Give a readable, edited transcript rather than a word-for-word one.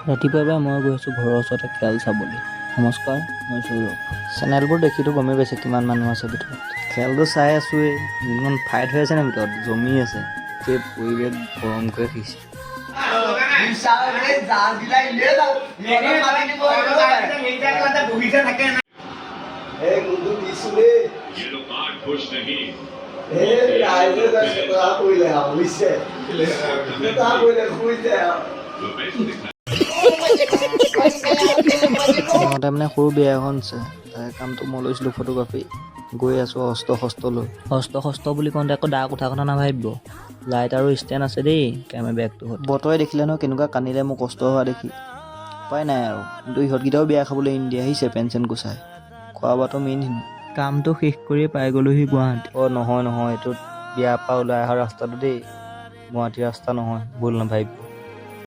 ৰাতিপুৱাই মই গৈ আছোঁ ঘৰৰ ওচৰতে খেল চাবলৈ। নমস্কাৰ, মই সৌৰভ। চেনেলবোৰ দেখিতো গমেই পাইছে কিমান মানুহ আছে ভিতৰত। খেলটো চাই আছোঁৱেই, ইমান ফাইট হৈ আছে নে ভিতৰত, জমি আছে। সেই পৰিৱেশ গৰম কৰি ৰাখিছে। সিহঁতে মানে সৰু বিয়া এখন আছে, তাৰে কামটো মই লৈছিলোঁ ফটোগ্ৰাফী। গৈ আছোঁ অস্ত্ৰ লৈ। অস্ত্ৰ বুলি কওঁতে আকৌ দা কথা নাভাবিব। লাইট আৰু ষ্টেণ্ড আছে দেই কেমেৰা বেগটো। বতৰে দেখিলে ন কেনেকুৱা কান্দিলে মোৰ কষ্ট হোৱা দেখি। উপায় নাই আৰু, কিন্তু ইহঁতকেইটাও বিয়া খাবলৈ এৰি নিদিয়ে, আহিছে পেঞ্চন গুচাই। খোৱা বোৱাটো মেইন হিনো। কামটো শেষ কৰি পাই গ'লোহি গুৱাহাটী। নহয় এইটো বিয়াৰ পৰা ওলাই অহা ৰাস্তাটো দেই, গুৱাহাটী ৰাস্তা নহয়, ভুল নাভাবিব।